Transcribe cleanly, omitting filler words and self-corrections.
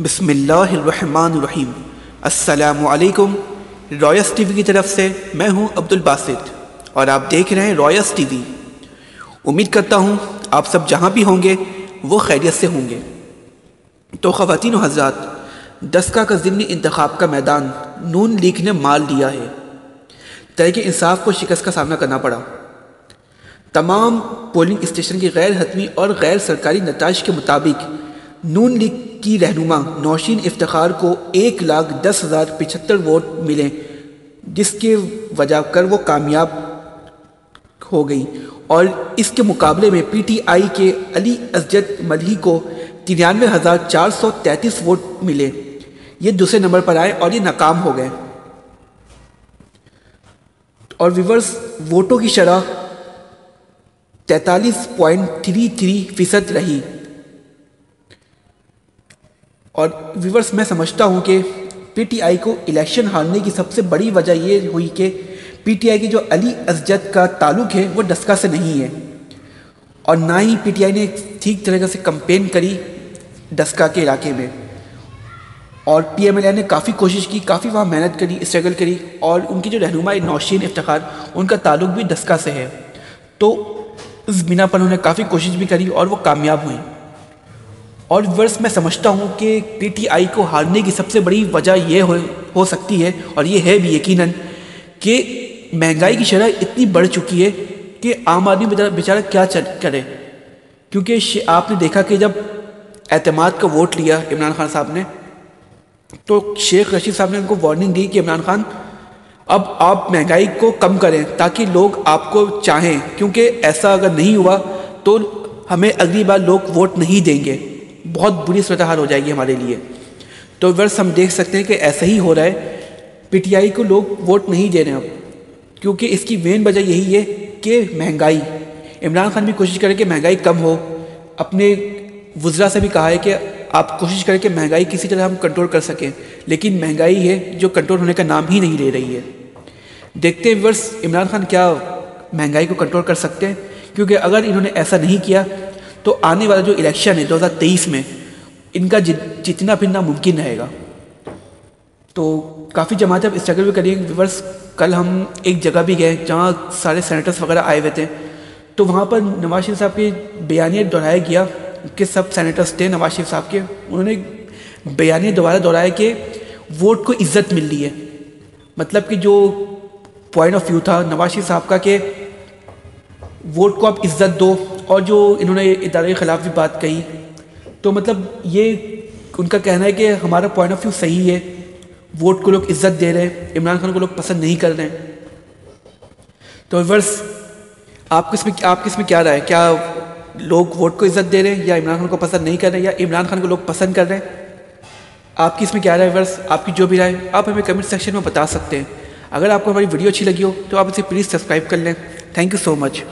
बिस्मिल्लाहिर्रहमानिर्रहीम। अस्सलामुअलैकुम। Royce TV की तरफ से मैं हूं अब्दुल बासित और आप देख रहे हैं रॉयस टीवी। उम्मीद करता हूं आप सब जहां भी होंगे वो खैरियत से होंगे। तो ख़वातीन व हज़रात, दस्का का ज़िमनी इंतखाब का मैदान नून लीग ने मार लिया है। तहरीक इंसाफ को शिकस्त का सामना करना पड़ा। तमाम पोलिंग स्टेशन के गैर हतमी और गैर सरकारी नताइज के मुताबिक नून लीग की रहनुमा नौशीन इफ्तिखार को 1,10,075 वोट मिले, जिसके वजह कर वो कामयाब हो गई। और इसके मुकाबले में पीटीआई के अली असजद मलही को 93,433 वोट मिले। ये दूसरे नंबर पर आए और ये नाकाम हो गए। और विवर्स वोटों की शरह 43.33% रही। और विवर्स, मैं समझता हूँ कि पीटीआई को इलेक्शन हारने की सबसे बड़ी वजह ये हुई कि पीटीआई की जो अली असजद का ताल्लुक है वो डस्का से नहीं है, और ना ही पीटीआई ने ठीक तरीके से कंपेन करी डस्का के इलाके में। और पीएमएलए ने काफ़ी कोशिश की, काफ़ी वहाँ मेहनत करी, स्ट्रगल करी, और उनकी जो रहनुमा नौशीन इफ्तिखार, उनका ताल्लुक भी डस्का से है। तो इस बिना पर उन्होंने काफ़ी कोशिश भी करी और वो कामयाब हुई। और वर्ष मैं समझता हूँ कि पीटीआई को हारने की सबसे बड़ी वजह ये हो सकती है, और ये है भी यकीनन, कि महंगाई की शरह इतनी बढ़ चुकी है कि आम आदमी बेचारा क्या करे। क्योंकि आपने देखा कि जब एतमाद का वोट लिया इमरान खान साहब ने, तो शेख रशीद साहब ने उनको वार्निंग दी कि इमरान खान, अब आप महंगाई को कम करें ताकि लोग आपको चाहें, क्योंकि ऐसा अगर नहीं हुआ तो हमें अगली बार लोग वोट नहीं देंगे, बहुत बुरी सूरत हाल हो जाएगी हमारे लिए। तो वर्ष हम देख सकते हैं कि ऐसा ही हो रहा है। पीटीआई को लोग वोट नहीं दे रहे हैं अब, क्योंकि इसकी मेन वजह यही है कि महंगाई। इमरान खान भी कोशिश करे कि महंगाई कम हो। अपने वुज़रा से भी कहा है कि आप कोशिश करें कि महंगाई किसी तरह हम कंट्रोल कर सकें, लेकिन महंगाई है जो कंट्रोल होने का नाम ही नहीं ले रही है। देखते हैं वर्ष इमरान खान क्या महंगाई को कंट्रोल कर सकते हैं, क्योंकि अगर इन्होंने ऐसा नहीं किया तो आने वाला जो इलेक्शन है 2023 में इनका जितना फिरना मुमकिन रहेगा। तो काफ़ी जमातें अब स्ट्रगल भी करेंगे। विवर्स, कल हम एक जगह भी गए जहाँ सारे सेनेटर्स वगैरह आए हुए थे, तो वहाँ पर नवाज शरीफ साहब के बयानिया दोहराया गया कि सब सेनेटर्स थे नवाज शरीफ साहब के, उन्होंने बयानिया दोबारा दोहराया कि वोट को इज्जत मिल रही है। मतलब कि जो पॉइंट ऑफ व्यू था नवाज शरीफ साहब का कि वोट को आप इज्जत दो, और जो इन्होंने इदारे के ख़िलाफ़ भी बात कही, तो मतलब ये उनका कहना है कि हमारा पॉइंट ऑफ व्यू सही है, वोट को लोग इज्जत दे रहे हैं, इमरान खान को लोग पसंद नहीं कर रहे हैं। तो वर्स, आपकी इसमें क्या राय है? क्या लोग वोट को इज्जत दे रहे हैं, या इमरान खान को पसंद नहीं कर रहे हैं, या इमरान खान को लोग पसंद कर रहे हैं? आपकी इसमें क्या राय है वर्स? आपकी जो भी राय आप हमें कमेंट सेक्शन में बता सकते हैं। अगर आपको हमारी वीडियो अच्छी लगी हो तो आप इसे प्लीज़ सब्सक्राइब कर लें। Thank you so much.